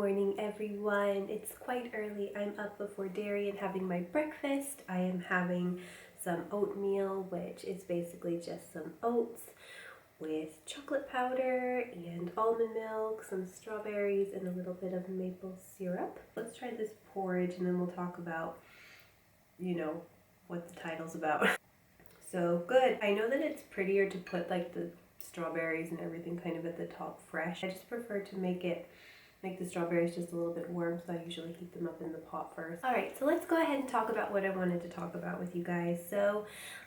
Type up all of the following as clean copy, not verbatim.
morning, everyone. It's quite early. I'm up before dairy and having my breakfast. I am having some oatmeal, which is basically just some oats with chocolate powder and almond milk, some strawberries, and a little bit of maple syrup. Let's try this porridge and then we'll talk about, what the title's about. So good. I know that it's prettier to put like the strawberries and everything kind of at the top fresh. I just prefer to make the strawberries just a little bit warm, so I usually heat them up in the pot first. Alright, so let's go ahead and talk about what I wanted to talk about with you guys. So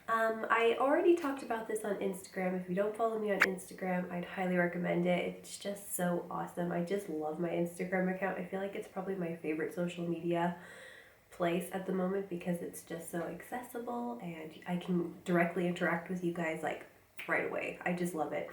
I already talked about this on Instagram. If you don't follow me on Instagram, I'd highly recommend it. It's just so awesome. I just love my Instagram account. I feel like it's probably my favorite social media place at the moment because it's just so accessible and I can directly interact with you guys like right away. I just love it.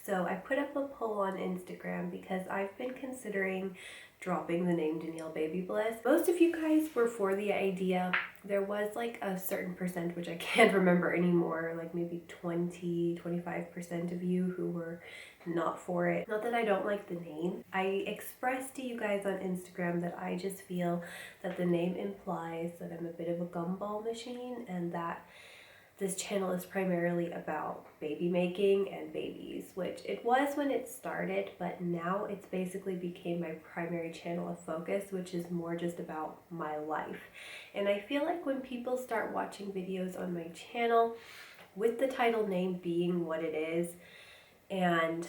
So I put up a poll on Instagram because I've been considering dropping the name Daniellebabybliss. Most of you guys were for the idea. There was like a certain percent, which I can't remember anymore, like maybe 20-25% of you who were not for it. Not that I don't like the name. I expressed to you guys on Instagram that I just feel that the name implies that I'm a bit of a gumball machine and that this channel is primarily about baby making and babies, which it was when it started, but now it's basically became my primary channel of focus, which is more just about my life. And I feel like when people start watching videos on my channel, with the title name being what it is, and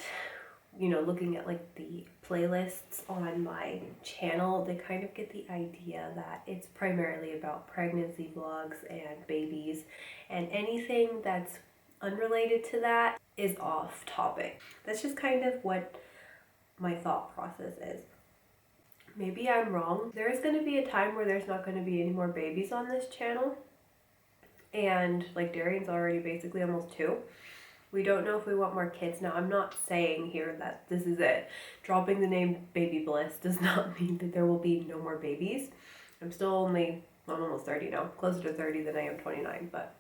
looking at like the playlists on my channel, they kind of get the idea that it's primarily about pregnancy vlogs and babies, and anything that's unrelated to that is off topic. That's just kind of what my thought process is. Maybe I'm wrong. There is going to be a time where there's not going to be any more babies on this channel, and like Darian's already basically almost 2. We don't know if we want more kids. Now, I'm not saying here that this is it. Dropping the name Baby Bliss does not mean that there will be no more babies. I'm almost 30 now, closer to 30 than I am 29, but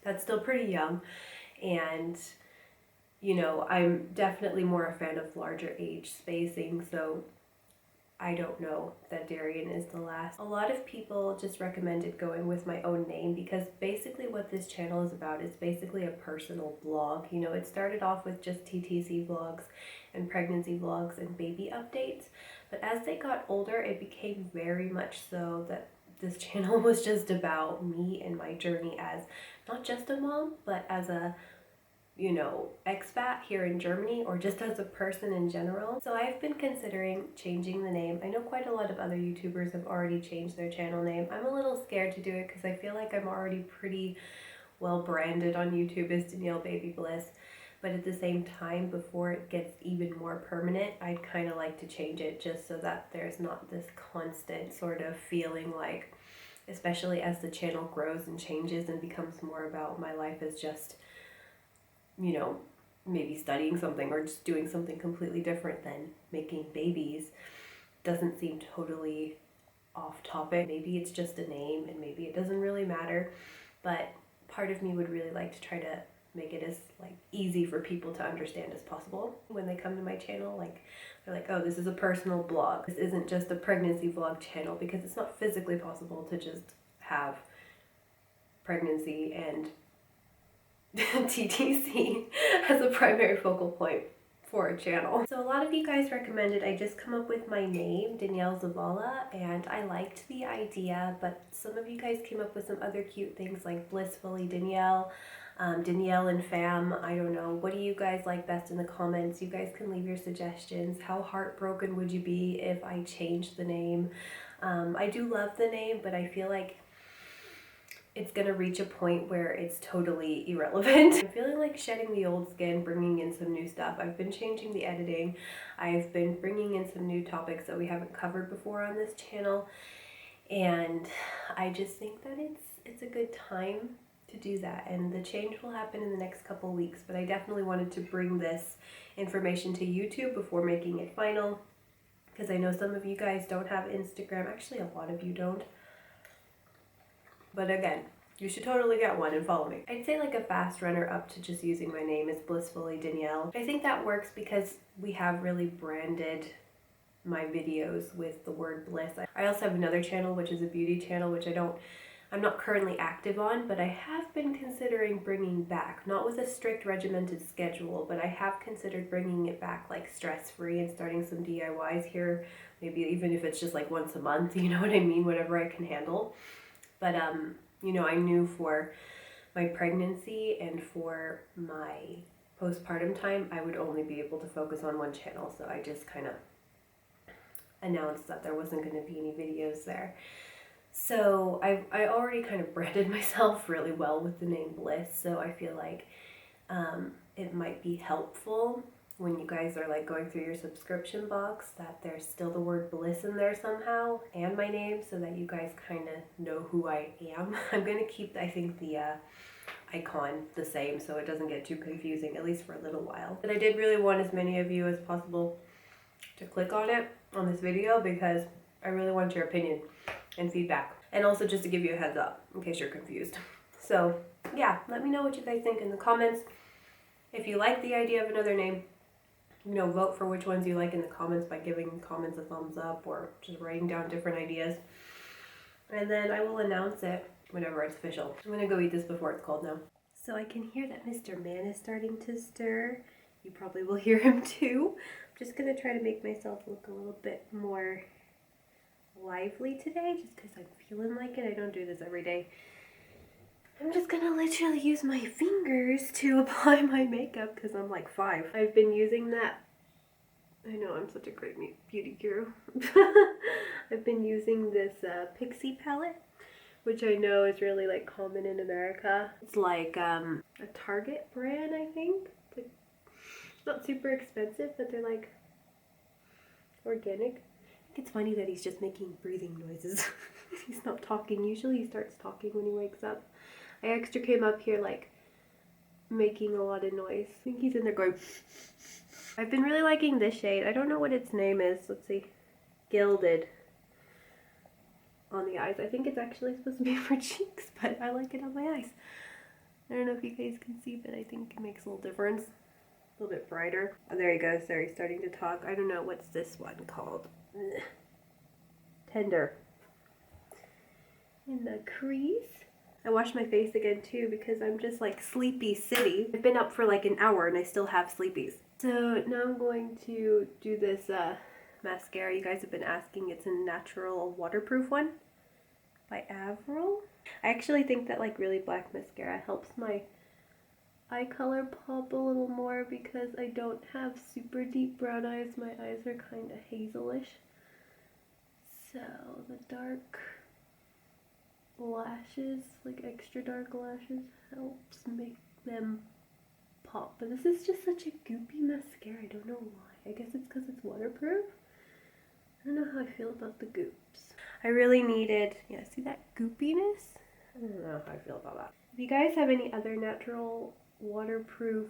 that's still pretty young. And, I'm definitely more a fan of larger age spacing, so I don't know that Darian is the last. A lot of people just recommended going with my own name because basically what this channel is about is basically a personal blog. It started off with just TTC vlogs and pregnancy vlogs and baby updates, but as they got older, it became very much so that this channel was just about me and my journey as not just a mom, but as a expat here in Germany, or just as a person in general. So I've been considering changing the name. I know quite a lot of other YouTubers have already changed their channel name. I'm a little scared to do it because I feel like I'm already pretty well branded on YouTube as Daniellebabybliss, but at the same time, before it gets even more permanent, I'd kind of like to change it just so that there's not this constant sort of feeling like, especially as the channel grows and changes and becomes more about my life as just maybe studying something or just doing something completely different than making babies, doesn't seem totally off topic. Maybe it's just a name and maybe it doesn't really matter, but part of me would really like to try to make it as easy for people to understand as possible when they come to my channel. They're like, oh, this is a personal blog. This isn't just a pregnancy vlog channel, because it's not physically possible to just have pregnancy and TTC as a primary focal point for a channel. So a lot of you guys recommended I just come up with my name, Danielle Zavala, and I liked the idea, but some of you guys came up with some other cute things like Blissfully Danielle, Danielle and Fam. I don't know. What do you guys like best in the comments? You guys can leave your suggestions. How heartbroken would you be if I changed the name? I do love the name, but I feel like it's gonna reach a point where it's totally irrelevant. I'm feeling like shedding the old skin, bringing in some new stuff. I've been changing the editing. I've been bringing in some new topics that we haven't covered before on this channel. And I just think that it's a good time to do that. And the change will happen in the next couple weeks, but I definitely wanted to bring this information to YouTube before making it final, because I know some of you guys don't have Instagram. Actually, a lot of you don't. But again, you should totally get one and follow me. I'd say like a fast runner up to just using my name is Blissfully Danielle. I think that works because we have really branded my videos with the word bliss. I also have another channel, which is a beauty channel, which I'm not currently active on, but I have been considering bringing back, not with a strict regimented schedule, but I have considered bringing it back like stress-free and starting some DIYs here, maybe even if it's just like once a month, you know what I mean, whatever I can handle. But you know, I knew for my pregnancy and for my postpartum time, I would only be able to focus on one channel, so I just kind of announced that there wasn't going to be any videos there. So I already kind of branded myself really well with the name Bliss, so I feel like it might be helpful when you guys are like going through your subscription box that there's still the word Bliss in there somehow and my name, so that you guys kind of know who I am. I'm going to keep, I think, the icon the same so it doesn't get too confusing, at least for a little while. But I did really want as many of you as possible to click on it on this video because I really want your opinion and feedback, and also just to give you a heads up in case you're confused. So yeah, let me know what you guys think in the comments. If you like the idea of another name, you know, vote for which ones you like in the comments by giving comments a thumbs up or just writing down different ideas, and then I will announce it whenever it's official. I'm gonna go eat this before it's cold now. So I can hear that Mr. Man is starting to stir. You probably will hear him too. I'm just gonna try to make myself look a little bit more lively today just because I'm feeling like it. I don't do this every day. I'm just gonna literally use my fingers to apply my makeup because I'm like 5. I've been using that. I know I'm such a great beauty guru. I've been using this Pixie palette, which I know is really like common in America. It's like a Target brand, I think. It's not super expensive, but they're like organic. I think it's funny that he's just making breathing noises. He's not talking. Usually he starts talking when he wakes up. I extra came up here like making a lot of noise. I think he's in there going. I've been really liking this shade. I don't know what its name is. Let's see. Gilded on the eyes. I think it's actually supposed to be for cheeks, but I like it on my eyes. I don't know if you guys can see, but I think it makes a little difference. A little bit brighter. Oh, there he goes. There, he's starting to talk. I don't know. What's this one called? Ugh. Tender. In the crease. I washed my face again too because I'm just like sleepy city. I've been up for like an hour and I still have sleepies. So now I'm going to do this mascara you guys have been asking. It's a natural waterproof one by Avril. I actually think that like really black mascara helps my eye color pop a little more because I don't have super deep brown eyes. My eyes are kind of hazelish. So the dark lashes, like extra dark lashes, helps make them pop. But this is just such a goopy mascara. I don't know why. I guess it's because it's waterproof. I don't know how I feel about the goops. I really needed, yeah, see that goopiness? I don't know how I feel about that. If you guys have any other natural waterproof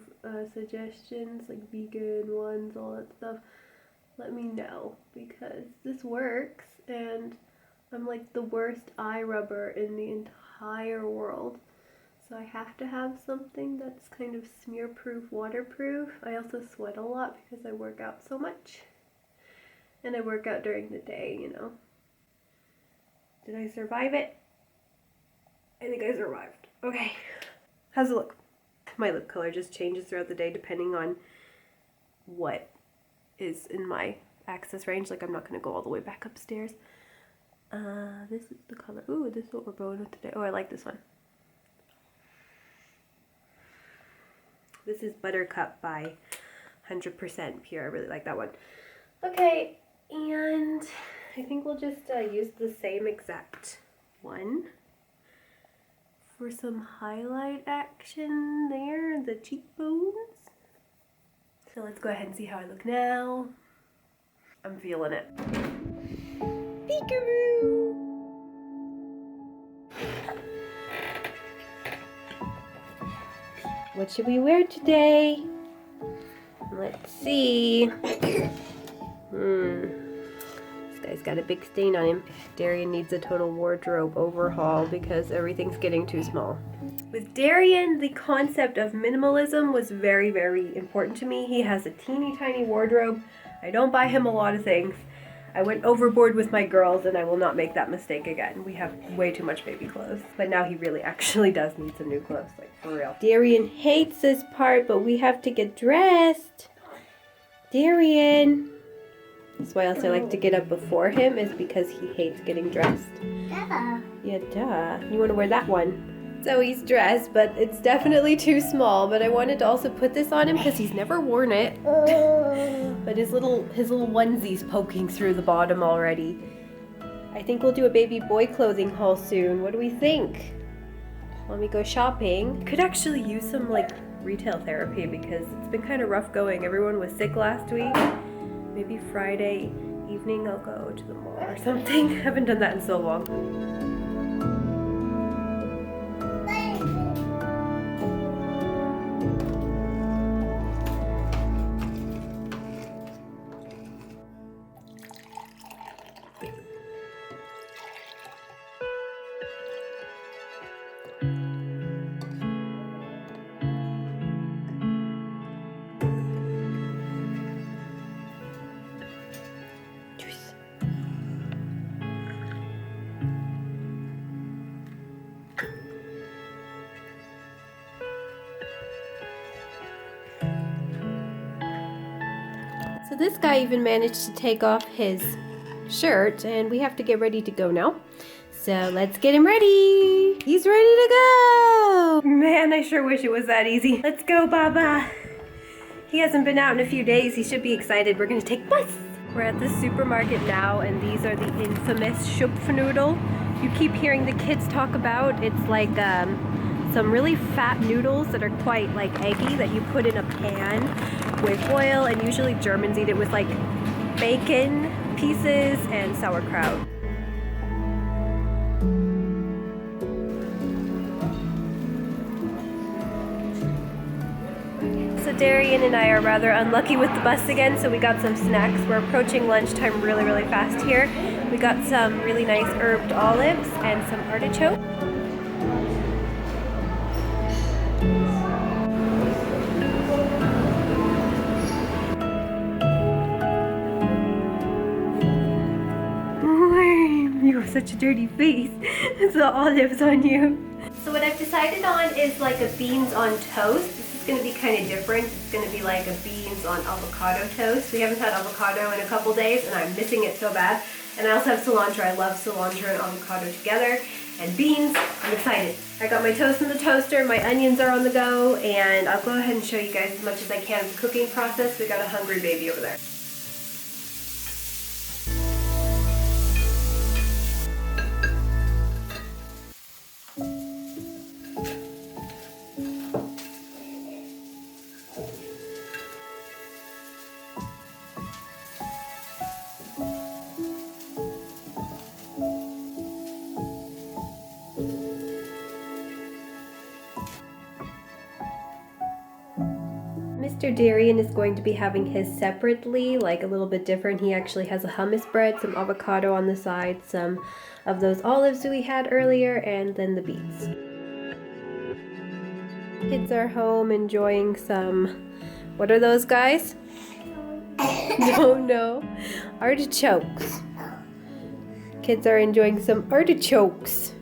suggestions, like vegan ones, all that stuff, let me know because this works and I'm like the worst eye rubber in the entire world. So I have to have something that's kind of smear proof, waterproof. I also sweat a lot because I work out so much. And I work out during the day, you know. Did I survive it? I think I survived. Okay. How's it look? My lip color just changes throughout the day depending on what is in my access range. Like I'm not going to go all the way back upstairs. This is the color. Ooh, this is what we're going with today. Oh, I like this one. This is Buttercup by 100% Pure. I really like that one. Okay, and I think we'll just use the same exact one for some highlight action there, the cheekbones. So let's go ahead and see how I look now. I'm feeling it. Peekaroo! What should we wear today? Let's see. This guy's got a big stain on him. Darian needs a total wardrobe overhaul because everything's getting too small. With Darian, the concept of minimalism was very, very important to me. He has a teeny tiny wardrobe. I don't buy him a lot of things. I went overboard with my girls and I will not make that mistake again. We have way too much baby clothes. But now he really actually does need some new clothes, like for real. Darian hates this part, but we have to get dressed. Darian. That's why else I like to get up before him, is because he hates getting dressed. Duh. Yeah, duh. You want to wear that one. So he's dressed, but it's definitely too small. But I wanted to also put this on him because he's never worn it. But his little onesie's poking through the bottom already. I think we'll do a baby boy clothing haul soon. What do we think? When we go shopping, could actually use some like retail therapy because it's been kind of rough going. Everyone was sick last week. Maybe Friday evening I'll go to the mall or something. I haven't done that in so long. So this guy even managed to take off his shirt, and we have to get ready to go now. So let's get him ready. He's ready to go. Man, I sure wish it was that easy. Let's go, Baba. He hasn't been out in a few days. He should be excited. We're gonna take bus. We're at the supermarket now, and these are the infamous Schupfnudeln. You keep hearing the kids talk about. It's like some really fat noodles that are quite like eggy that you put in a pan with oil, and usually Germans eat it with like bacon pieces and sauerkraut. So Darian and I are rather unlucky with the bus again, so we got some snacks. We're approaching lunchtime really, really fast here. We got some really nice herbed olives and some artichoke. You have such a dirty face. It's the olives on you. So what I've decided on is like a beans on toast. This is going to be kind of different. It's going to be like a beans on avocado toast. We haven't had avocado in a couple days and I'm missing it so bad. And I also have cilantro. I love cilantro and avocado together. And beans. I'm excited. I got my toast in the toaster. My onions are on the go. And I'll go ahead and show you guys as much as I can of the cooking process. We got a hungry baby over there. Mr. Darian is going to be having his separately, like a little bit different. He actually has a hummus bread, some avocado on the side, some of those olives we had earlier, and then the beets. Kids are home enjoying some, what are those guys? No, artichokes. Kids are enjoying some artichokes.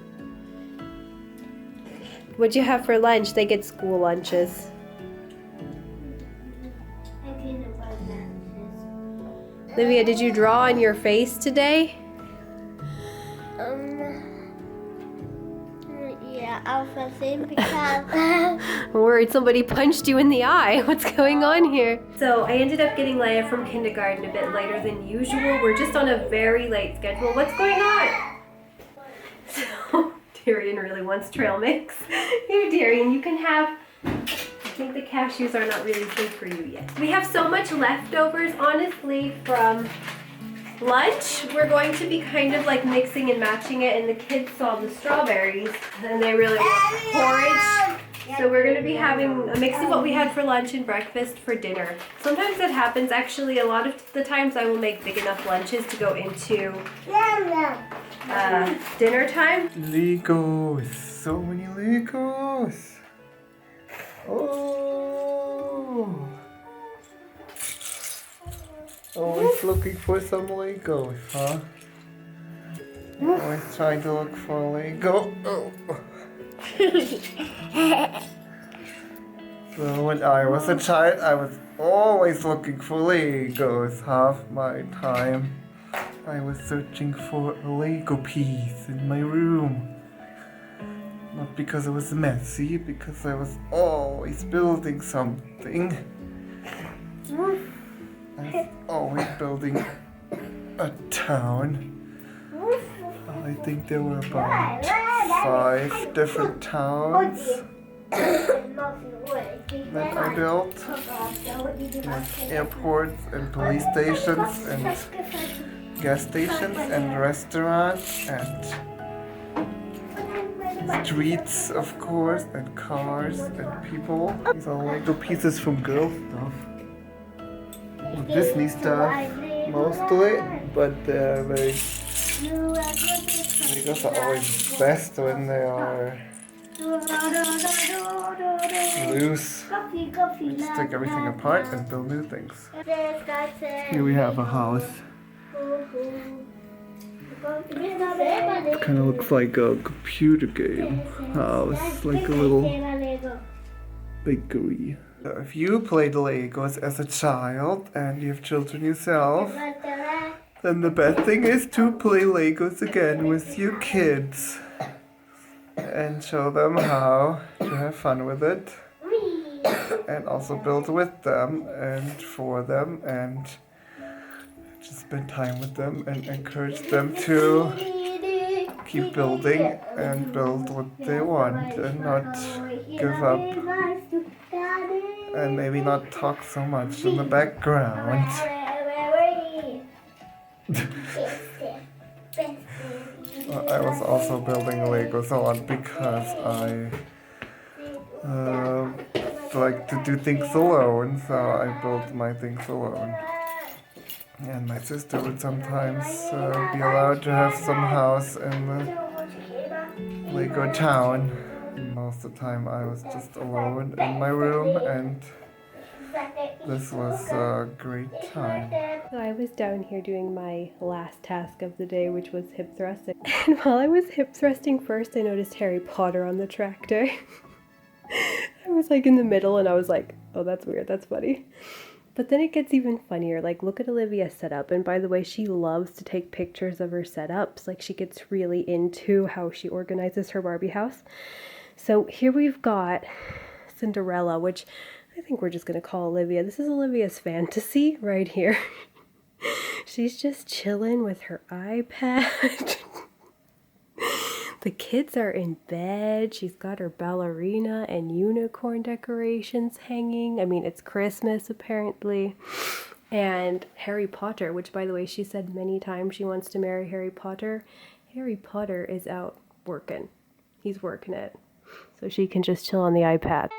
What'd you have for lunch? They get school lunches. Olivia, did you draw on your face today? Yeah, I was thinking because I'm worried somebody punched you in the eye. What's going on here? So I ended up getting Leia from kindergarten a bit later than usual. We're just on a very late schedule. What's going on? So Darian really wants trail mix. Here, Darian, you can have. I think the cashews are not really good for you yet. We have so much leftovers, honestly, from lunch. We're going to be kind of like mixing and matching it, and the kids saw the strawberries and they really want porridge. So we're going to be having a mix of what we had for lunch and breakfast for dinner. Sometimes that happens. Actually, a lot of the times I will make big enough lunches to go into dinner time. Legos, so many Legos. Oh, looking for some Legos, huh? Always trying to look for Lego. Oh. So when I was a child, I was always looking for Legos. Half my time, I was searching for a Lego piece in my room. Not because it was messy, because I was always building something. I was always building a town. I think there were about 5 different towns that I built. Like airports and police stations and gas stations and restaurants and streets, of course, and cars and people. These are Lego pieces from girl stuff. Disney stuff, mostly, but they're very... Legos are always best when they are loose. Just take everything apart and build new things. Here we have a house. It kind of looks like a computer game house, like a little bakery. If you played Legos as a child and you have children yourself, then the best thing is to play Legos again with your kids and show them how to have fun with it, and also build with them and for them, and just spend time with them and encourage them to keep building and build what they want and not give up, and maybe not talk so much in the background. I was also building Legos a lot because I like to do things alone, so I built my things alone. And my sister would sometimes be allowed to have some house in the Lego town. Most of the time I was just alone in my room, and this was a great time. So I was down here doing my last task of the day, which was hip thrusting. And while I was hip thrusting first, I noticed Harry Potter on the tractor. I was like in the middle and I was like, oh, that's weird, that's funny. But then it gets even funnier. Like, look at Olivia's setup. And by the way, she loves to take pictures of her setups. Like, she gets really into how she organizes her Barbie house. So here we've got Cinderella, which I think we're just going to call Olivia. This is Olivia's fantasy right here. She's just chilling with her iPad. The kids are in bed. She's got her ballerina and unicorn decorations hanging. I mean, it's Christmas apparently. And Harry Potter, which by the way, she said many times she wants to marry Harry Potter. Harry Potter is out working. He's working it. So she can just chill on the iPad.